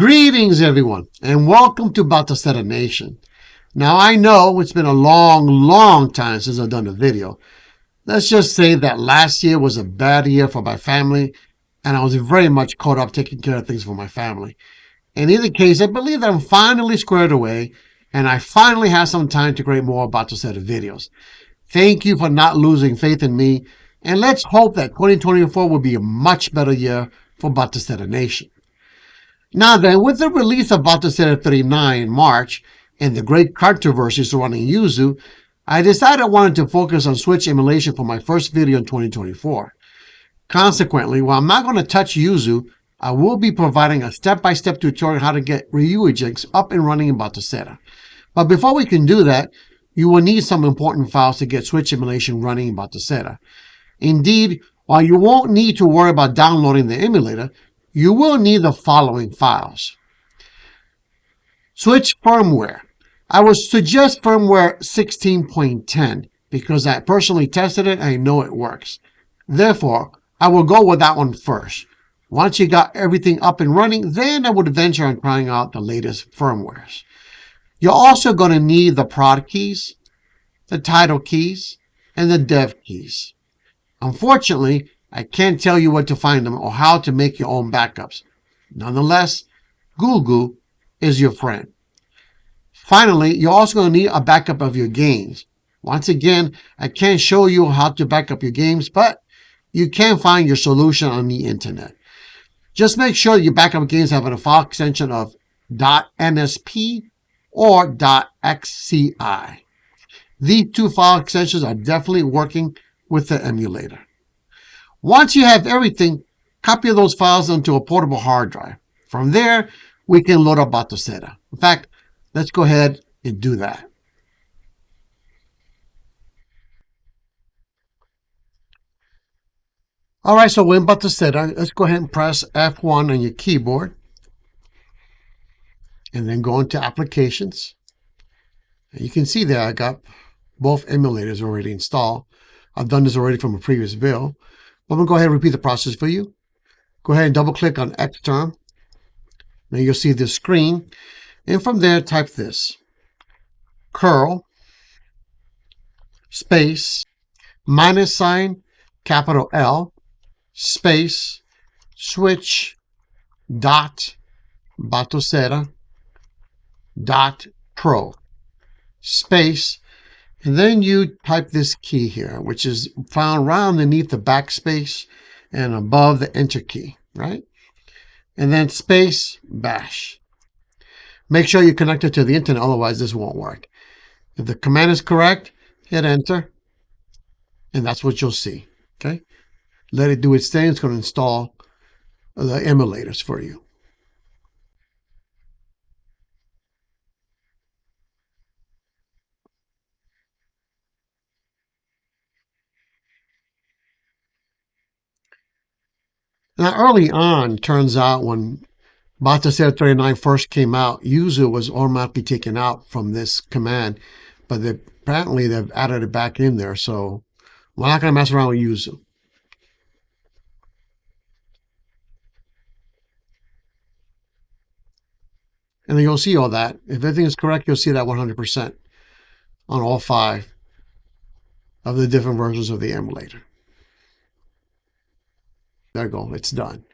Greetings, everyone, and welcome to Batocera Nation. Now, I know it's been a long time since I've done a video. Let's just say that last year was a bad year for my family, and I was very much caught up taking care of things for my family. In either case, I believe that I'm finally squared away, and I finally have some time to create more Batocera videos. Thank you for not losing faith in me, and let's hope that 2024 will be a much better year for Batocera Nation. Now then, with the release of Batocera 39 in March and the great controversy surrounding Yuzu, I decided I wanted to focus on Switch emulation for my first video in 2024. Consequently, while I'm not going to touch Yuzu, I will be providing a step-by-step tutorial on how to get Ryujinx up and running in Batocera. But before we can do that, you will need some important files to get Switch emulation running in Batocera. Indeed, while you won't need to worry about downloading the emulator, you will need the following files. Switch firmware. I would suggest firmware 16.10 because I personally tested it and I know it works. Therefore, I will go with that one first. Once you got everything up and running, then I would venture on trying out the latest firmwares. You're also going to need the prod keys, the title keys, and the dev keys. Unfortunately, I can't tell you where to find them or how to make your own backups. Nonetheless, Google is your friend. Finally, you're also going to need a backup of your games. Once again, I can't show you how to back up your games, but you can find your solution on the internet. Just make sure your backup games have a file extension of .nsp or .xci. These two file extensions are definitely working with the emulator. Once you have everything, copy those files onto a portable hard drive. From there, we can load up Batocera. In fact, let's go ahead and do that. All right, so we're in Batocera. Let's go ahead and press F1 on your keyboard. And then go into Applications. And you can see there I got both emulators already installed. I've done this already from a previous build. I'm going to go ahead and repeat the process for you. Go ahead and double click on Xterm. Now you'll see this screen. And from there, type this. curl space -sign capital L space switch dot Batocera dot pro space. And then you type this key here, which is found right underneath the backspace and above the enter key, right? And then space bash. Make sure you connect it to the internet, otherwise this won't work. If the command is correct, hit enter, and that's what you'll see, okay? Let it do its thing. It's going to install the emulators for you. Now, early on, turns out when Batocera 39 first came out, Yuzu was automatically taken out from this command, but apparently they've added it back in there, so we're not going to mess around with Yuzu. And then you'll see all that. If everything is correct, you'll see that 100% on all 5 of the different versions of the emulator. There you go, it's done.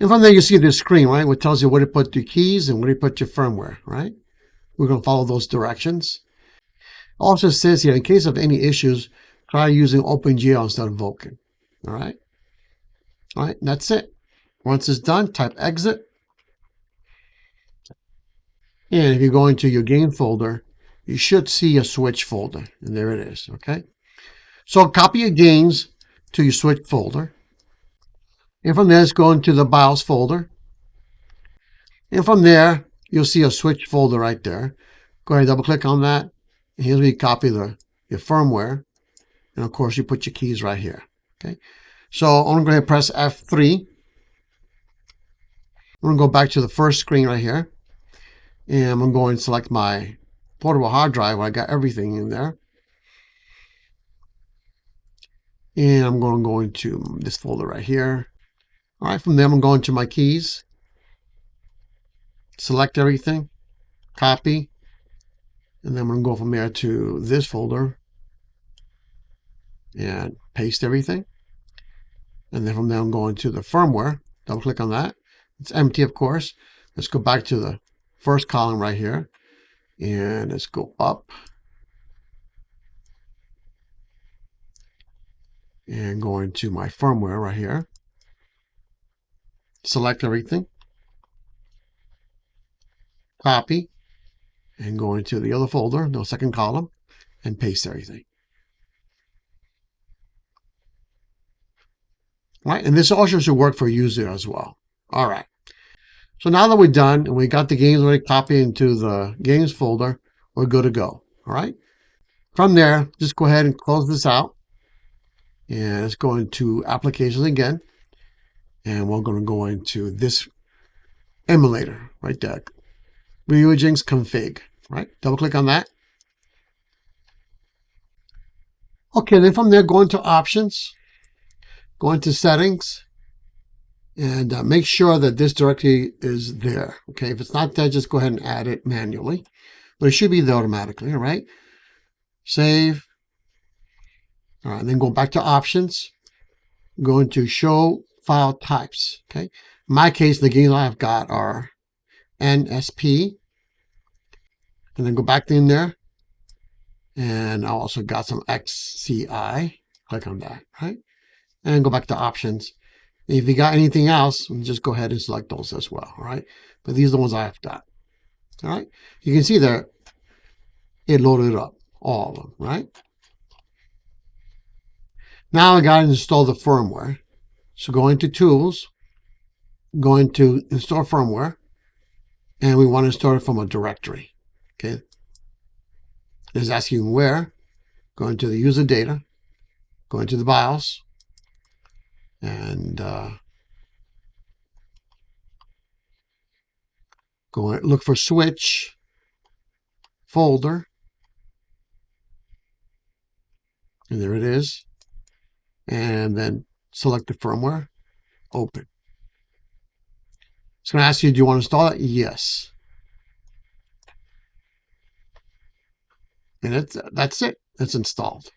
And from there you see this screen, right, which tells you where to put your keys and where to put your firmware, right? We're going to follow those directions. Also says here, in case of any issues, try using OpenGL instead of Vulkan. All right? All right, that's it. Once it's done, type exit. And if you go into your game folder, you should see a Switch folder. And there it is, okay? So copy your games to your Switch folder. And from there, let's go into the BIOS folder. And from there, you'll see a Switch folder right there. Go ahead and double click on that. And here's where you copy your firmware. And of course, you put your keys right here. Okay. So I'm going to go ahead and press F3. I'm going to go back to the first screen right here. And I'm going to go and select my portable hard drive where I got everything in there. And I'm going to go into this folder right here. All right, from there I'm going to my keys. select everything, copy, and then I'm going to go from there to this folder and paste everything. And then from there I'm going to the firmware, double click on that. It's empty, of course. Let's go back to the first column right here, and let's go up and go into my firmware right here. Select everything, copy, and go into the other folder, the second column, and paste everything. All right, and this also should work for user as well. All right. So now that we're done and we got the games already copied into the games folder, we're good to go. All right. From there, just go ahead and close this out. And let's go into applications again. And we're going to go into this emulator right there. Ryujinx config. Right. Double click on that. Okay, then from there, go into options, go into settings, and make sure that this directory is there. Okay, if it's not there, just go ahead and add it manually, but it should be there automatically. All right, save. All right, then go back to options, go into show file types. Okay, in my case, the games I've got are NSP, and then go back in there, and I also got some XCI. Click on that, right, and go back to options. If you got anything else, just go ahead and select those as well, all right? But these are the ones I've got, all right? You can see there, it loaded up, all of them, right? Now I got to install the firmware. So go into Tools, go into Install Firmware, and we want to install it from a directory, okay? It's asking where. Go into the user data, go into the BIOS, and go and look for switch folder, and there it is, and then select the firmware, open. It's going to ask you, do you want to install it? Yes. And that's it. It's installed.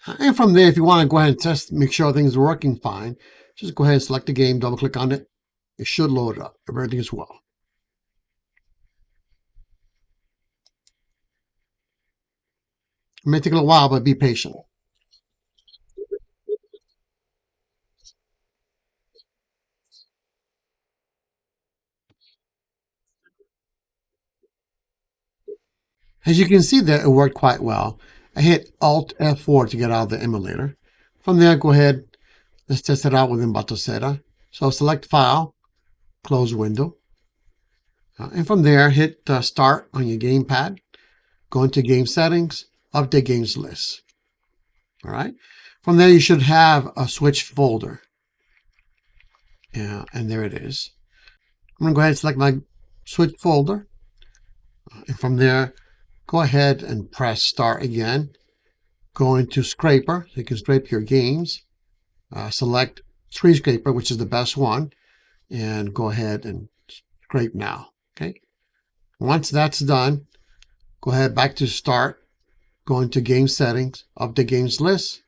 And from there, if you want to go ahead and test, make sure things are working fine, just go ahead and select the game, double click on it. It should load up if everything is well. It may take a little while, but be patient. As you can see there, it worked quite well. I hit Alt F4 to get out of the emulator. From there, go ahead, let's test it out within Batocera. So select File, close window. And from there, hit Start on your gamepad. Go into Game Settings, Update Games List. All right. From there, you should have a switch folder. Yeah, and there it is. I'm going to go ahead and select my switch folder. And from there, go ahead and press Start again. Go into Scraper, so you can scrape your games. Select Screen Scraper, which is the best one, and go ahead and scrape now. Okay. Once that's done, go ahead back to Start. Go into Game Settings, Update Games List.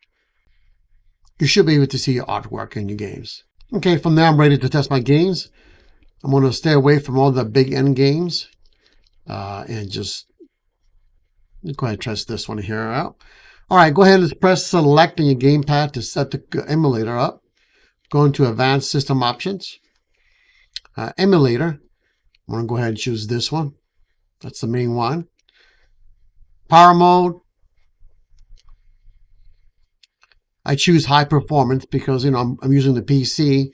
You should be able to see your artwork in your games. Okay, from there I'm ready to test my games. I'm going to stay away from all the big end games and just go ahead and test this one here out. All right, go ahead and press Select on your gamepad to set the emulator up. Go into Advanced System Options. Emulator. I'm going to go ahead and choose this one. That's the main one. Power mode. I choose high performance because I'm using the PC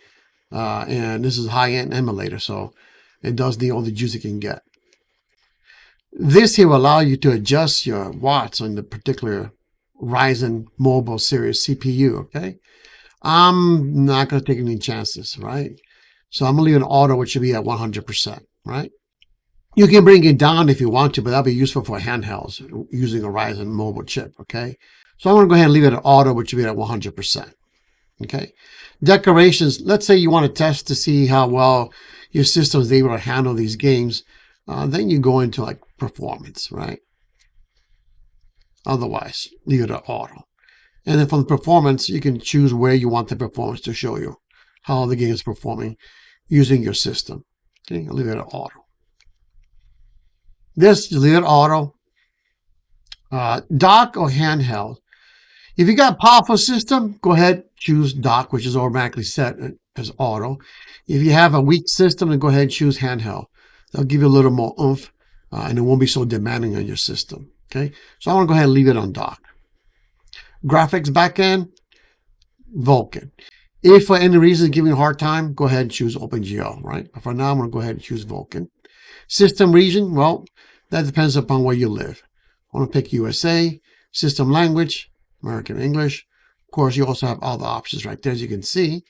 and this is high-end emulator, so it does need all the juice it can get. This here will allow you to adjust your watts on the particular Ryzen mobile series CPU. Okay, I'm not going to take any chances, right? So I'm going to leave an auto, which should be at 100%, right? You can bring it down if you want to, but that'll be useful for handhelds using a Ryzen mobile chip, okay? So I'm going to go ahead and leave it at auto, which should be at 100%, okay? Decorations, let's say you want to test to see how well, your system is able to handle these games, then you go into like performance, right? Otherwise, leave it at auto. And then from the performance, you can choose where you want the performance to show you how the game is performing using your system. Okay, I'll leave it at auto. This, you leave it at auto. Dock or handheld. If you got a powerful system, go ahead, choose dock, which is automatically set as auto. If you have a weak system, then go ahead and choose handheld. They'll give you a little more oomph, and it won't be so demanding on your system. Okay, so I want to go ahead and leave it on dock. Graphics backend, Vulkan. If for any reason it's giving you a hard time, go ahead and choose OpenGL, right? But for now, I'm going to go ahead and choose Vulkan. System region, well, that depends upon where you live. I want to pick USA. System language, American English. Of course, you also have all the options right there, as you can see.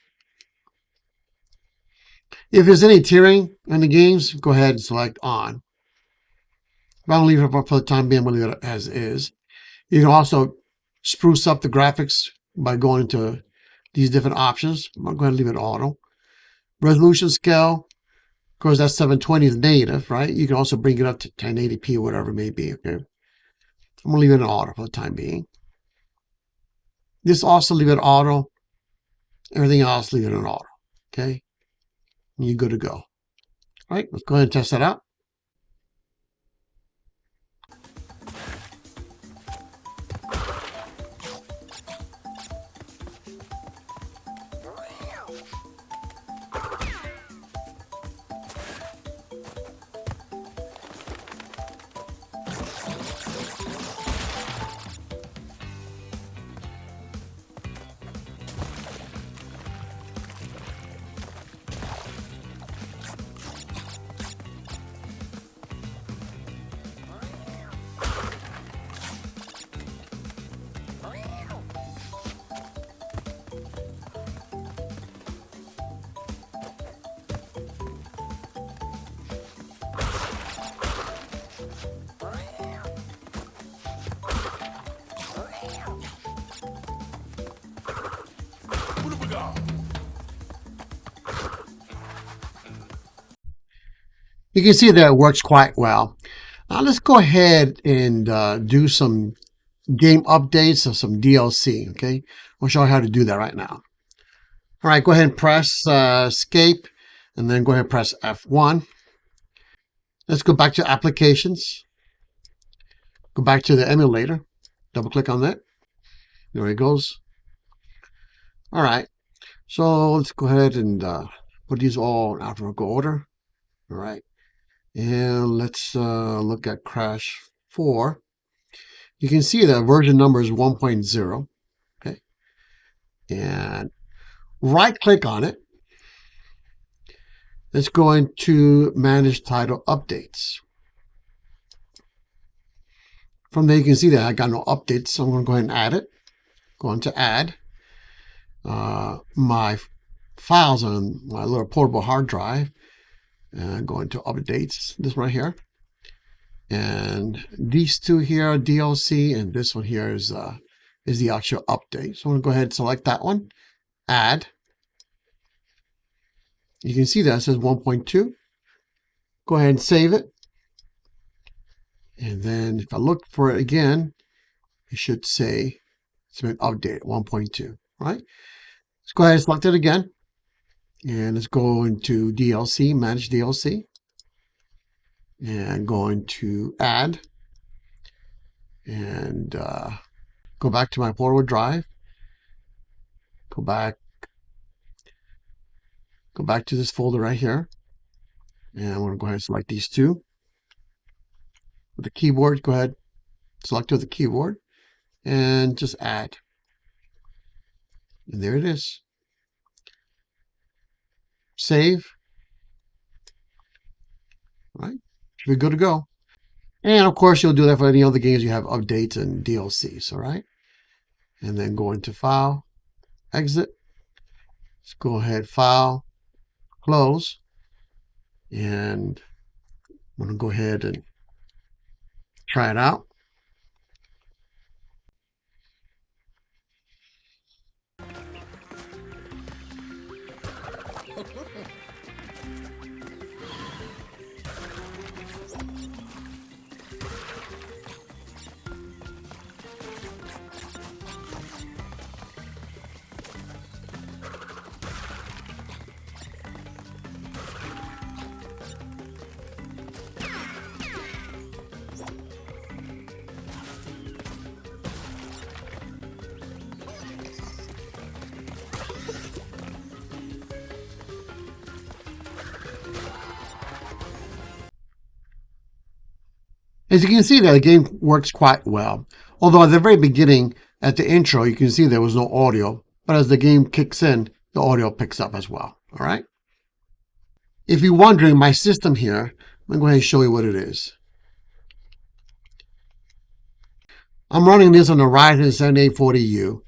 If there's any tiering in the games, go ahead and select on. If I don't leave it for the time being, I'm going to leave it as is. You can also spruce up the graphics by going into these different options. I'm going to go ahead and leave it auto. Resolution scale, of course, that's 720 is native, right? You can also bring it up to 1080p or whatever it may be. Okay, I'm going to leave it in auto for the time being. This also leave it auto. Everything else, leave it in auto. Okay, and you're good to go. All right, let's go ahead and test that out. You can see that it works quite well. Now let's go ahead and do some game updates or some DLC, okay? I'll show you how to do that right now. All right, go ahead and press escape, and then go ahead and press F1. Let's go back to applications. Go back to the emulator. Double click on that. There it goes. All right, so let's go ahead and put these all in alphabetical order. All right, and let's look at Crash 4. You can see the version number is 1.0. Okay, and right click on it. Let's go into Manage Title Updates. From there, you can see that I got no updates, so I'm going to go ahead and add it. Go into Add. My files on my little portable hard drive. And go into Updates, this right here. And these two here are DLC, and this one here is the actual update. So I'm going to go ahead and select that one. Add. You can see that it says 1.2. Go ahead and save it. And then if I look for it again, it should say it's been updated 1.2, right? Let's go ahead and select it again. And let's go into DLC, Manage DLC. And go into Add. And go back to my portable drive. Go back to this folder right here. And I'm going to go ahead and select these two. With the keyboard, go ahead, select with the keyboard, and just add. And there it is. Save. All right, should be good to go. And of course, you'll do that for any other games you have updates and DLCs, all right? And then go into File, Exit. Let's go ahead, File, Close. And I'm going to go ahead and try it out. As you can see there, the game works quite well. Although at the very beginning, at the intro, you can see there was no audio. But as the game kicks in, the audio picks up as well. All right? If you're wondering, my system here, I'm going to go ahead and show you what it is. I'm running this on a Ryzen 7840U.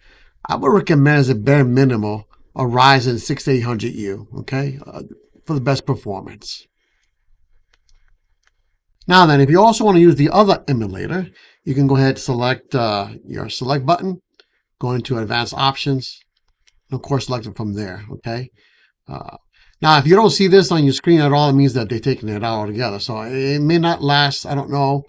I would recommend as a bare minimum a Ryzen 6800U, okay, for the best performance. Now then, if you also want to use the other emulator, you can go ahead and select your select button, go into advanced options, and of course select it from there, okay? Now, if you don't see this on your screen at all, it means that they're taking it out altogether. So it may not last, I don't know,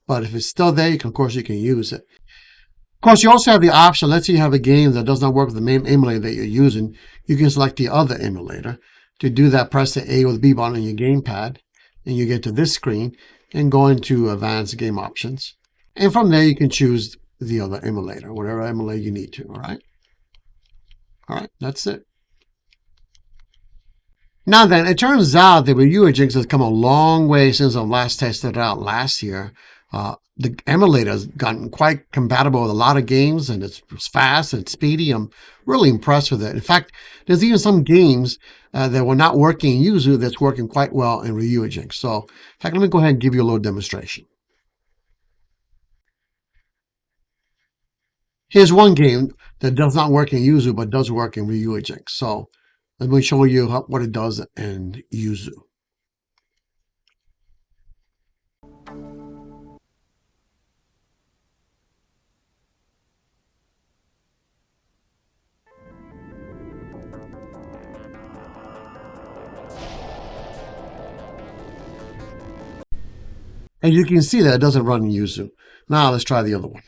but if it's still there, of course you can use it. Of course, you also have the option, let's say you have a game that does not work with the main emulator that you're using, you can select the other emulator. To do that, press the A or the B button on your gamepad, and you get to this screen, and go into Advanced Game Options. And from there, you can choose the other emulator, whatever emulator you need to, all right? All right, that's it. Now then, it turns out that Ryujinx has come a long way since I last tested it out last year. The emulator has gotten quite compatible with a lot of games, and it's fast and it's speedy. I'm really impressed with it. In fact, there's even some games that were not working in Yuzu that's working quite well in Ryujinx. So, in fact, let me go ahead and give you a little demonstration. Here's one game that does not work in Yuzu but does work in Ryujinx. So, let me show you what it does in Yuzu. And you can see that it doesn't run in Yuzu. Now let's try the other one.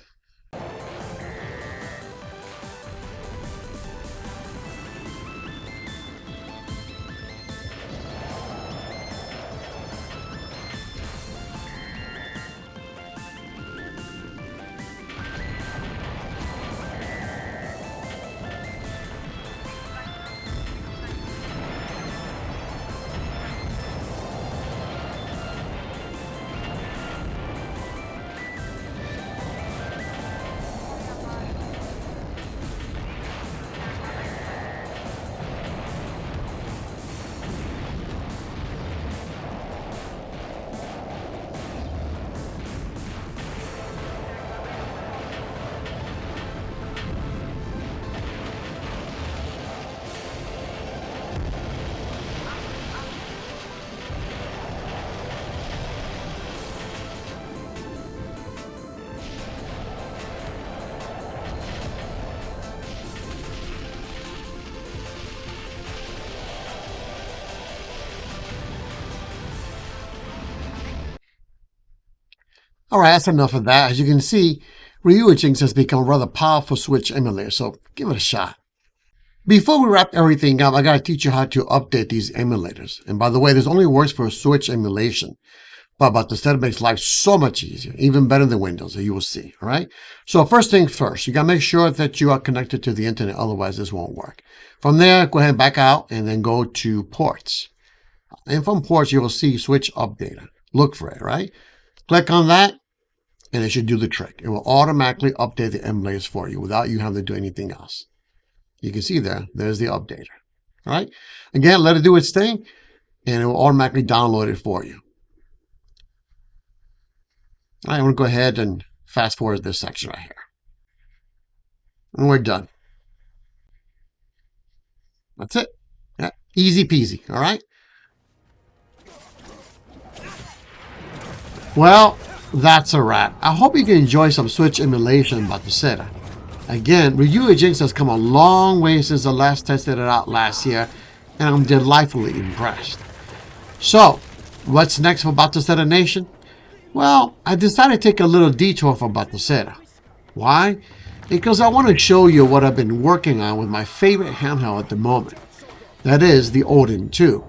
All right, that's enough of that. As you can see, Ryujinx has become a rather powerful Switch emulator, so give it a shot. Before we wrap everything up, I got to teach you how to update these emulators. And by the way, this only works for Switch emulation. But Batocera makes life so much easier, even better than Windows, as you will see, all right? So first thing first, you got to make sure that you are connected to the internet, otherwise this won't work. From there, go ahead and back out and then go to ports. And from ports, you will see Switch Updater. Look for it, right? Click on that, and it should do the trick. It will automatically update the emulators for you without you having to do anything else. You can see there's the updater. All right? Again, let it do its thing, and it will automatically download it for you. All right, I'm going to go ahead and fast forward this section right here. And we're done. That's it. Yeah, easy peasy, all right? Well, that's a wrap. I hope you can enjoy some Switch emulation by Batocera. Again, Ryujinx has come a long way since I last tested it out last year, and I'm delightfully impressed. So, what's next for Batocera Nation? Well, I decided to take a little detour from Batocera. Why? Because I want to show you what I've been working on with my favorite handheld at the moment. That is the Odin 2.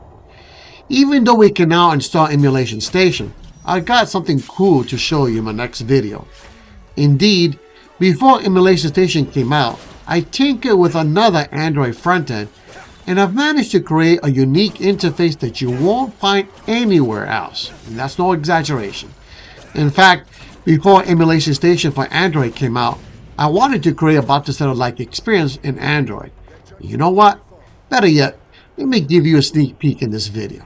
Even though we can now install Emulation Station, I got something cool to show you in my next video. Indeed, before Emulation Station came out, I tinkered with another Android frontend, and I've managed to create a unique interface that you won't find anywhere else. And that's no exaggeration. In fact, before Emulation Station for Android came out, I wanted to create a Batocera-like experience in Android. You know what? Better yet, let me give you a sneak peek in this video.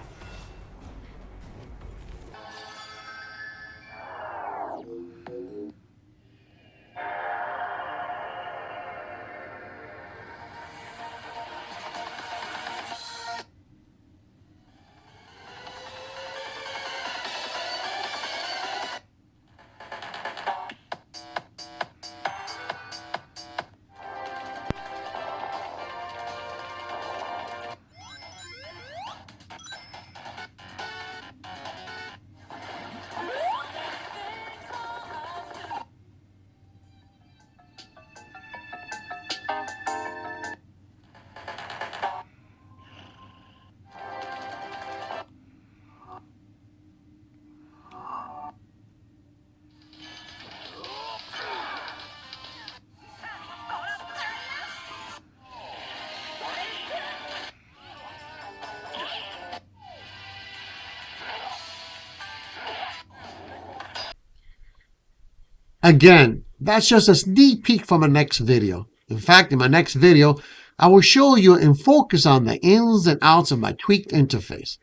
Again, that's just a sneak peek from my next video. In fact, in my next video, I will show you and focus on the ins and outs of my tweaked interface.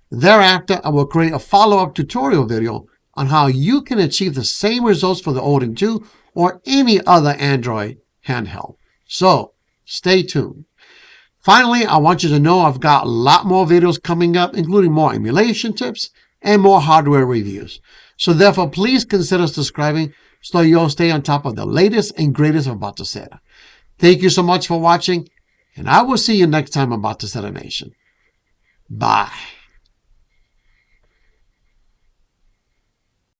Thereafter, I will create a follow-up tutorial video on how you can achieve the same results for the Odin 2 or any other Android handheld. So, stay tuned. Finally, I want you to know I've got a lot more videos coming up, including more emulation tips and more hardware reviews. So therefore, please consider subscribing so you'll stay on top of the latest and greatest of Batocera. Thank you so much for watching, and I will see you next time on Batocera Nation. Bye.